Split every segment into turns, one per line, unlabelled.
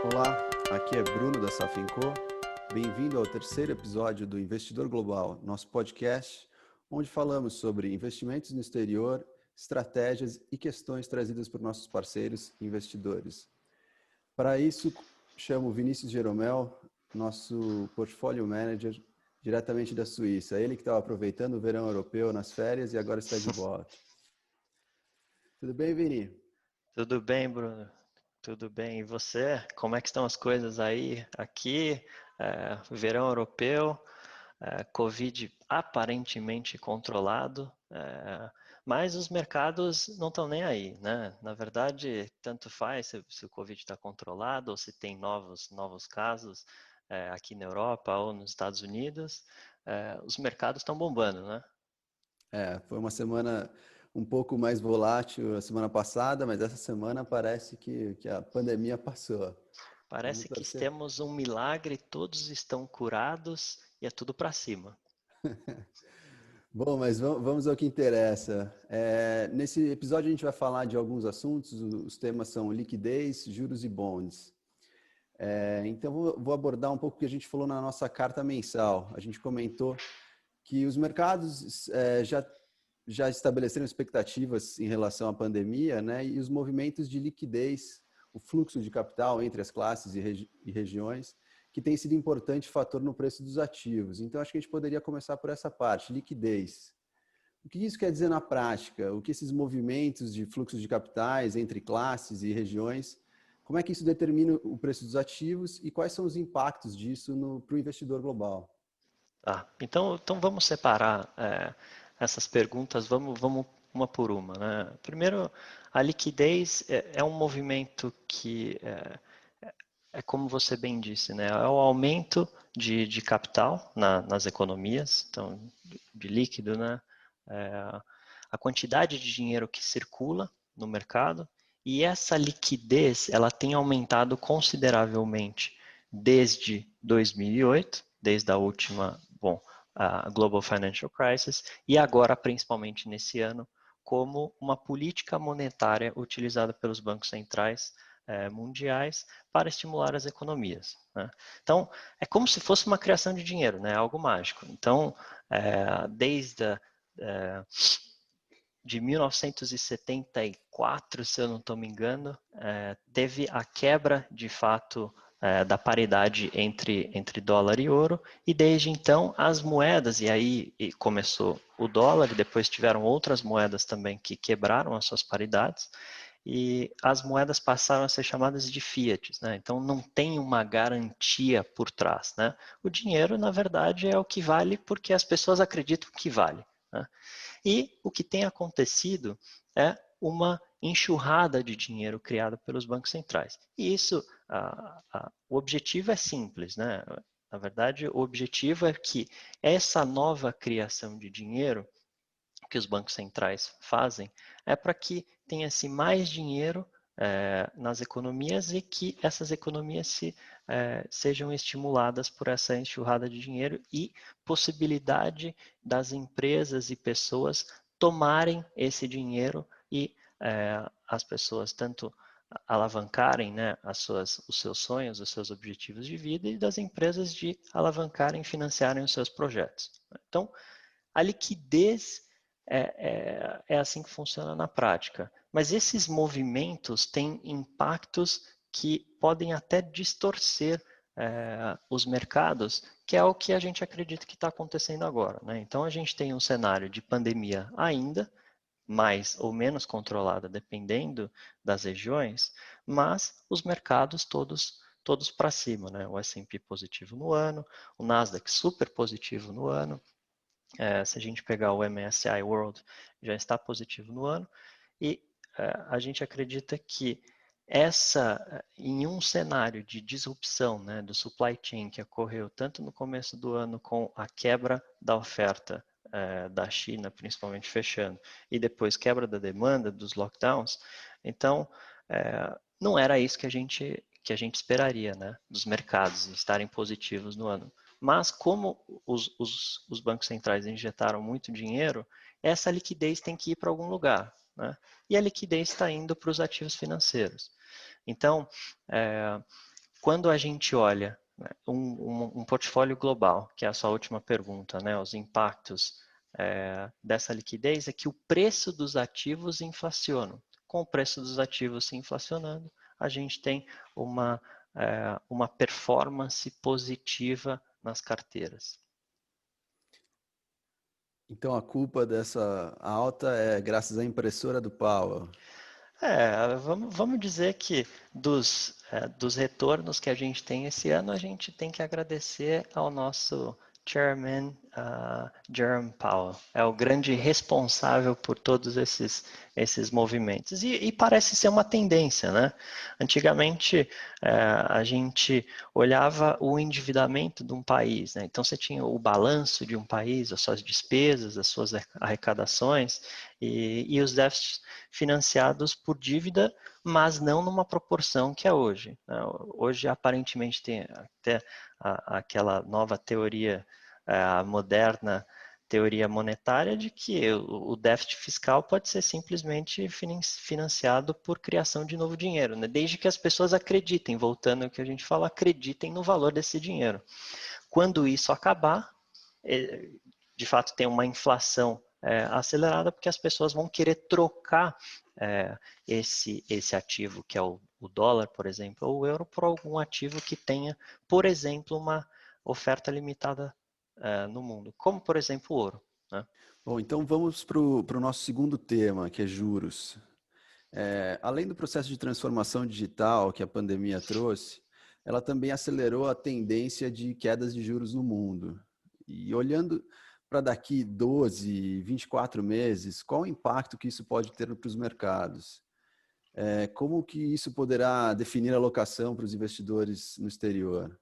Olá, aqui é Bruno da Safinco. Bem-vindo ao terceiro episódio do Investidor Global, nosso podcast, onde falamos sobre investimentos no exterior, estratégias e questões trazidas por nossos parceiros e investidores. Para isso, chamo Vinícius Jeromel, nosso portfólio manager, diretamente da Suíça. Ele que estava aproveitando o verão europeu nas férias e agora está de volta. Tudo bem, Vini?
Tudo bem, Bruno? Tudo bem. E você? Como é que estão as coisas aí? Aqui, verão europeu, Covid aparentemente controlado, mas os mercados não estão nem aí, né? Na verdade, tanto faz se o Covid está controlado ou se tem novos casos aqui na Europa ou nos Estados Unidos, os mercados estão bombando, né?
Foi uma semana um pouco mais volátil a semana passada, mas essa semana parece que a pandemia passou. Vamos
Parece que
torcer.
temos um milagre, todos estão curados e é tudo para cima.
Bom, mas vamos ao que interessa. Nesse episódio a gente vai falar de alguns assuntos, os temas são liquidez, juros e bonds. Então vou abordar um pouco o que a gente falou na nossa carta mensal. A gente comentou que os mercados já estabeleceram expectativas em relação à pandemia, né? E os movimentos de liquidez, o fluxo de capital entre as classes e regiões, que tem sido importante fator no preço dos ativos. Então, acho que a gente poderia começar por essa parte, liquidez. O que isso quer dizer na prática? O que esses movimentos de fluxo de capitais entre classes e regiões, como é que isso determina o preço dos ativos e quais são os impactos disso para o investidor global?
Tá. Então vamos separar essas perguntas, vamos uma por uma, né? Primeiro, a liquidez é um movimento que é como você bem disse, né? É o aumento de capital nas economias, então de líquido, né? É, a quantidade de dinheiro que circula no mercado e essa liquidez ela tem aumentado consideravelmente desde 2008, desde a última, a Global Financial Crisis e agora principalmente nesse ano como uma política monetária utilizada pelos bancos centrais mundiais para estimular as economias, né? Então, é como se fosse uma criação de dinheiro, né? Algo mágico. Então, desde de 1974, se eu não estou me engano, teve a quebra, de fato, da paridade entre dólar e ouro, e desde então as moedas, e aí começou o dólar, e depois tiveram outras moedas também que quebraram as suas paridades, e as moedas passaram a ser chamadas de fiat, né? Então não tem uma garantia por trás, né? O dinheiro, na verdade, é o que vale porque as pessoas acreditam que vale, né? E o que tem acontecido é uma enxurrada de dinheiro criada pelos bancos centrais. E isso, o objetivo é simples, né? Na verdade, o objetivo é que essa nova criação de dinheiro que os bancos centrais fazem é para que tenha-se mais dinheiro nas economias e que essas economias sejam estimuladas por essa enxurrada de dinheiro e possibilidade das empresas e pessoas tomarem esse dinheiro e as pessoas tanto alavancarem, né, os seus sonhos, os seus objetivos de vida e das empresas de alavancarem e financiarem os seus projetos. Então, a liquidez é assim que funciona na prática. Mas esses movimentos têm impactos que podem até distorcer os mercados, que é o que a gente acredita que está acontecendo agora, né? Então a gente tem um cenário de pandemia ainda, mais ou menos controlada, dependendo das regiões, mas os mercados todos para cima, né? O S&P positivo no ano, o Nasdaq super positivo no ano, se a gente pegar o MSCI World, já está positivo no ano, e a gente acredita que em um cenário de disrupção, né, do supply chain que ocorreu tanto no começo do ano com a quebra da oferta da China, principalmente fechando, e depois quebra da demanda dos lockdowns, então não era isso que a gente esperaria, né, dos mercados estarem positivos no ano. Mas como os bancos centrais injetaram muito dinheiro, essa liquidez tem que ir para algum lugar, né? E a liquidez está indo para os ativos financeiros. Então, quando a gente olha, né, um portfólio global, que é a sua última pergunta, né, os impactos dessa liquidez, é que o preço dos ativos inflaciona. Com o preço dos ativos se inflacionando, a gente tem uma performance positiva nas carteiras.
Então a culpa dessa alta é graças à impressora do Powell.
Vamos dizer que dos retornos que a gente tem esse ano, a gente tem que agradecer ao nosso Chairman Jerome Powell. É o grande responsável por todos esses movimentos. E parece ser uma tendência, né? Antigamente, a gente olhava o endividamento de um país, né? Então você tinha o balanço de um país, as suas despesas, as suas arrecadações e os déficits financiados por dívida, mas não numa proporção que é hoje. Hoje, aparentemente, tem até aquela nova teoria, a moderna teoria monetária, de que o déficit fiscal pode ser simplesmente financiado por criação de novo dinheiro, né? Desde que as pessoas acreditem, voltando ao que a gente fala, acreditem no valor desse dinheiro. Quando isso acabar, de fato tem uma inflação acelerada, porque as pessoas vão querer trocar esse ativo, que é o dólar, por exemplo, ou o euro, por algum ativo que tenha, por exemplo, uma oferta limitada no mundo, como, por exemplo, o ouro, né?
Bom, então vamos para o nosso segundo tema, que é juros. Além do processo de transformação digital que a pandemia trouxe, ela também acelerou a tendência de quedas de juros no mundo. E olhando para daqui 12, 24 meses, qual o impacto que isso pode ter para os mercados? Como que isso poderá definir a alocação para os investidores no exterior?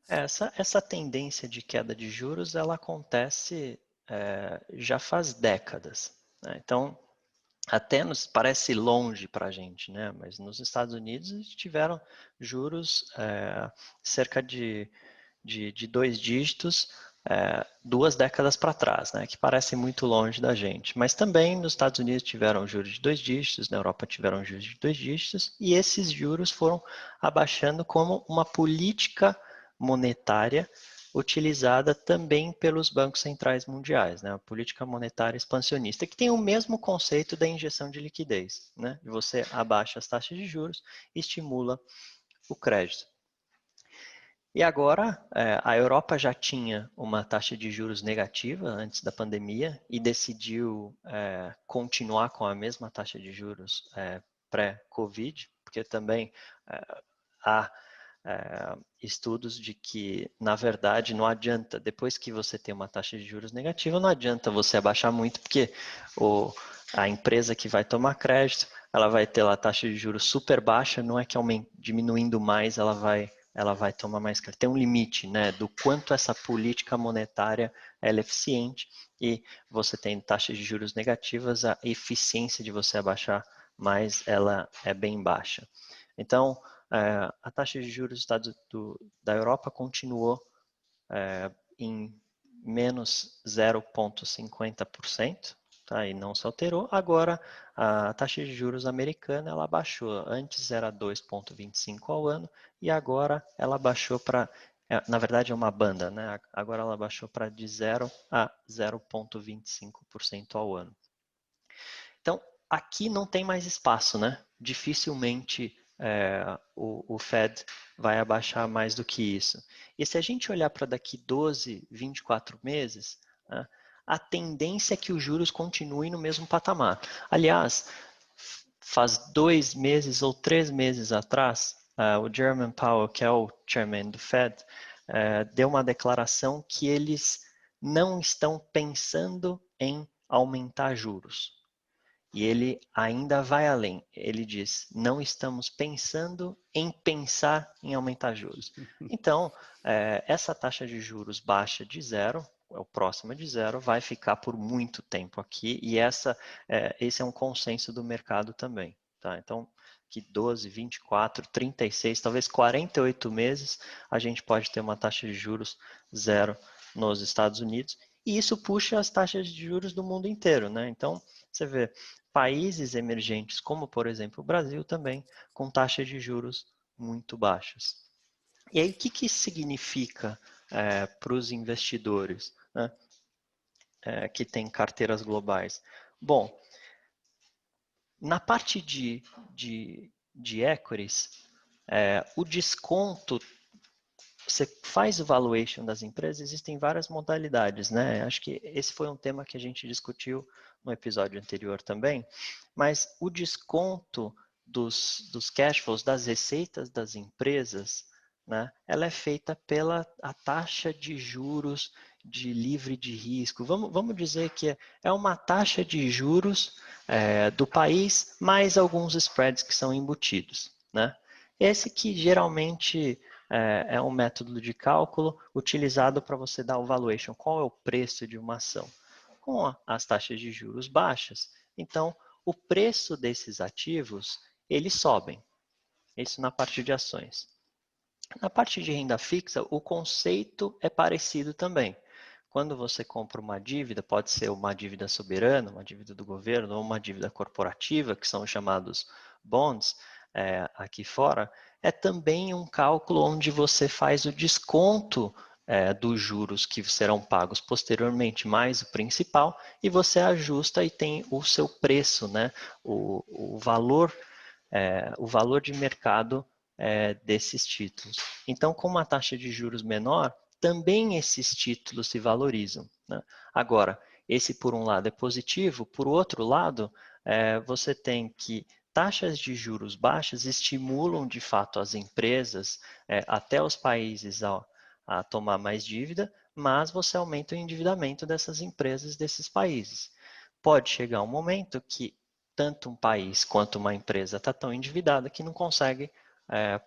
Essa tendência de queda de juros, ela acontece já faz décadas, né? Então, até nos parece longe para a gente, né? Mas nos Estados Unidos eles tiveram juros cerca de 2 dígitos 2 décadas para trás, né? Que parece muito longe da gente. Mas também nos Estados Unidos tiveram juros de 2 dígitos, na Europa tiveram juros de 2 dígitos, e esses juros foram abaixando como uma política monetária utilizada também pelos bancos centrais mundiais, né? A política monetária expansionista, que tem o mesmo conceito da injeção de liquidez, né? Você abaixa as taxas de juros e estimula o crédito. E agora, a Europa já tinha uma taxa de juros negativa antes da pandemia e decidiu continuar com a mesma taxa de juros pré-Covid, porque também há estudos de que, na verdade, não adianta, depois que você tem uma taxa de juros negativa, não adianta você abaixar muito, porque a empresa que vai tomar crédito, ela vai ter lá a taxa de juros super baixa, não é que diminuindo mais ela vai tomar mais crédito. Tem um limite, né, do quanto essa política monetária é eficiente, e você tem taxas de juros negativas, a eficiência de você abaixar mais, ela é bem baixa. Então, a taxa de juros da Europa continuou em menos 0,50%, tá? E não se alterou. Agora, a taxa de juros americana ela baixou. Antes era 2,25% ao ano e agora ela baixou para, na verdade é uma banda, né? Agora ela baixou para de 0 a 0,25% ao ano. Então, aqui não tem mais espaço, né? Dificilmente o Fed vai abaixar mais do que isso. E se a gente olhar para daqui 12, 24 meses, né, a tendência é que os juros continuem no mesmo patamar. Aliás, faz 2 meses ou 3 meses atrás, o Jerome Powell, que é o chairman do Fed, deu uma declaração que eles não estão pensando em aumentar juros. E ele ainda vai além. Ele diz: não estamos pensando em pensar em aumentar juros. Então, essa taxa de juros baixa de zero, o próximo de zero, vai ficar por muito tempo aqui. E esse é um consenso do mercado também. Tá? Então, que 12, 24, 36, talvez 48 meses, a gente pode ter uma taxa de juros zero nos Estados Unidos. E isso puxa as taxas de juros do mundo inteiro, né? Então, você vê países emergentes, como por exemplo o Brasil também, com taxas de juros muito baixas. E aí, o que isso significa para os investidores, né, que têm carteiras globais? Bom, na parte de equities, o desconto, você faz o valuation das empresas, existem várias modalidades, né? Acho que esse foi um tema que a gente discutiu no episódio anterior também, mas o desconto dos cash flows, das receitas das empresas, né, ela é feita pela a taxa de juros de livre de risco. Vamos dizer que é uma taxa de juros do país mais alguns spreads que são embutidos, né? Esse que geralmente é um método de cálculo utilizado para você dar o valuation. Qual é o preço de uma ação? Com as taxas de juros baixas, então o preço desses ativos, eles sobem. Isso na parte de ações. Na parte de renda fixa, o conceito é parecido também. Quando você compra uma dívida, pode ser uma dívida soberana, uma dívida do governo ou uma dívida corporativa, que são chamados bonds aqui fora, é também um cálculo onde você faz o desconto dos juros que serão pagos posteriormente, mais o principal, e você ajusta e tem o seu preço, né? O valor de mercado desses títulos. Então, com uma taxa de juros menor, também esses títulos se valorizam, né? Agora, esse por um lado é positivo, por outro lado, você tem que taxas de juros baixas estimulam de fato as empresas, até os países a tomar mais dívida, mas você aumenta o endividamento dessas empresas desses países. Pode chegar um momento que tanto um país quanto uma empresa está tão endividada que não consegue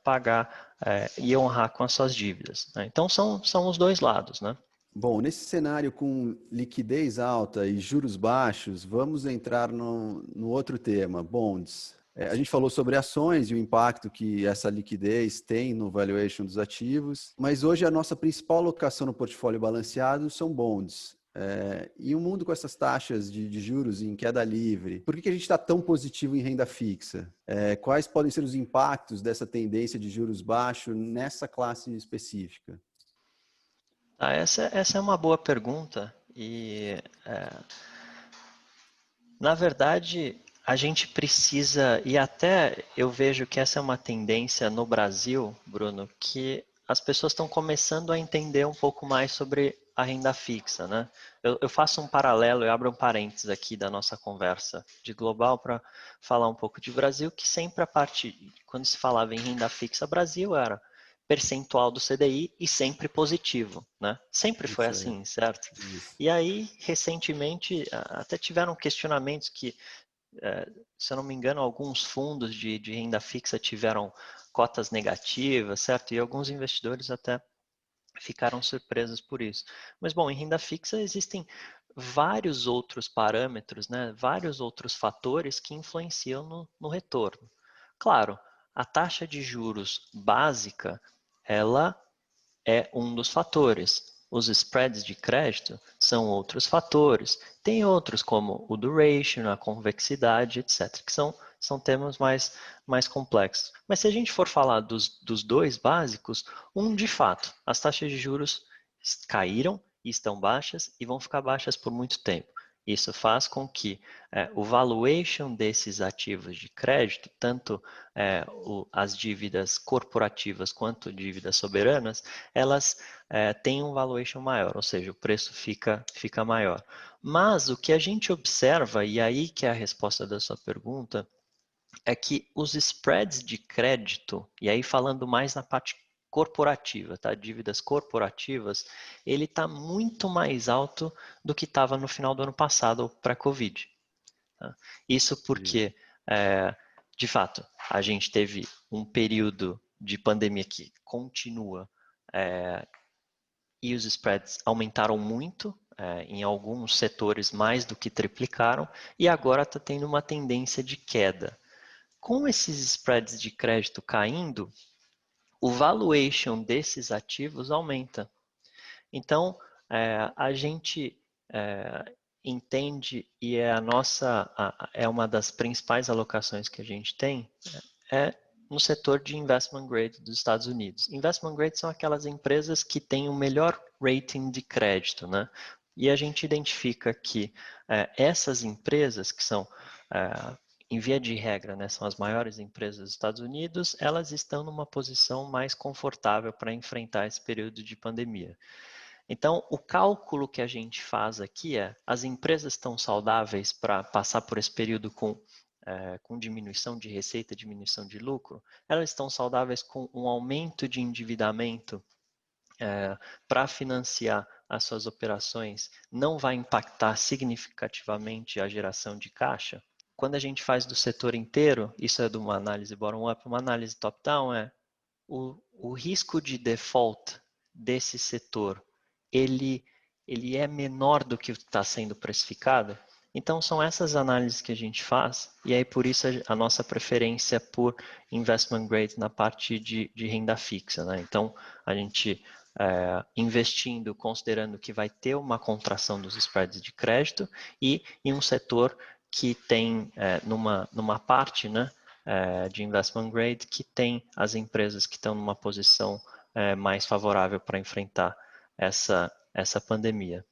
pagar e honrar com as suas dívidas, né? Então, são os dois lados, né?
Bom, nesse cenário com liquidez alta e juros baixos, vamos entrar no outro tema, bonds. A gente falou sobre ações e o impacto que essa liquidez tem no valuation dos ativos, mas hoje a nossa principal alocação no portfólio balanceado são bonds. E um mundo com essas taxas de juros em queda livre, por que a gente está tão positivo em renda fixa? Quais podem ser os impactos dessa tendência de juros baixos nessa classe específica?
Essa é uma boa pergunta e, na verdade, a gente precisa, e até eu vejo que essa é uma tendência no Brasil, Bruno, que as pessoas estão começando a entender um pouco mais sobre a renda fixa, né? Eu faço um paralelo, eu abro um parênteses aqui da nossa conversa de global para falar um pouco de Brasil, que sempre a parte, quando se falava em renda fixa, Brasil era percentual do CDI e sempre positivo, né? Sempre foi
Isso aí.
assim, certo?
Isso.
E aí, recentemente, até tiveram questionamentos que, se eu não me engano, alguns fundos de renda fixa tiveram cotas negativas, certo? E alguns investidores até ficaram surpresos por isso. Mas, bom, em renda fixa existem vários outros parâmetros, né? Vários outros fatores que influenciam no retorno. Claro, a taxa de juros básica, ela é um dos fatores. Os spreads de crédito são outros fatores. Tem outros como o duration, a convexidade, etc., que são temas mais complexos. Mas se a gente for falar dos dois básicos, de fato, as taxas de juros caíram e estão baixas e vão ficar baixas por muito tempo. Isso faz com que o valuation desses ativos de crédito, tanto as dívidas corporativas quanto dívidas soberanas, elas têm um valuation maior, ou seja, o preço fica maior. Mas o que a gente observa, e aí que é a resposta da sua pergunta, é que os spreads de crédito, e aí falando mais na parte corporativa, tá? Dívidas corporativas, ele está muito mais alto do que estava no final do ano passado, pré-Covid. Tá? Isso porque, de fato, a gente teve um período de pandemia que continua e os spreads aumentaram muito, em alguns setores mais do que triplicaram, e agora está tendo uma tendência de queda. Com esses spreads de crédito caindo, o valuation desses ativos aumenta. Então, a gente entende e é uma das principais alocações que a gente tem, é no setor de investment grade dos Estados Unidos. Investment grade são aquelas empresas que têm o melhor rating de crédito, né? E a gente identifica que essas empresas, que são, em via de regra, né, são as maiores empresas dos Estados Unidos, elas estão numa posição mais confortável para enfrentar esse período de pandemia. Então, o cálculo que a gente faz aqui as empresas estão saudáveis para passar por esse período com diminuição de receita, diminuição de lucro? Elas estão saudáveis com um aumento de endividamento para financiar as suas operações? Não vai impactar significativamente a geração de caixa? Quando a gente faz do setor inteiro, isso é de uma análise bottom-up, uma análise top-down o risco de default desse setor, ele é menor do que está sendo precificado? Então, são essas análises que a gente faz, e aí por isso a nossa preferência por investment grade na parte de renda fixa, né? Então, a gente investindo, considerando que vai ter uma contração dos spreads de crédito e em um setor que tem, numa parte, né, de investment grade, que tem as empresas que estão numa posição mais favorável para enfrentar essa pandemia.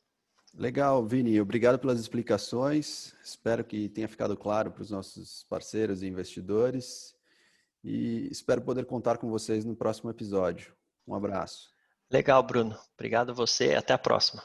Legal, Vini. Obrigado pelas explicações. Espero que tenha ficado claro para os nossos parceiros e investidores. E espero poder contar com vocês no próximo episódio. Um abraço.
Legal, Bruno. Obrigado a você e até a próxima.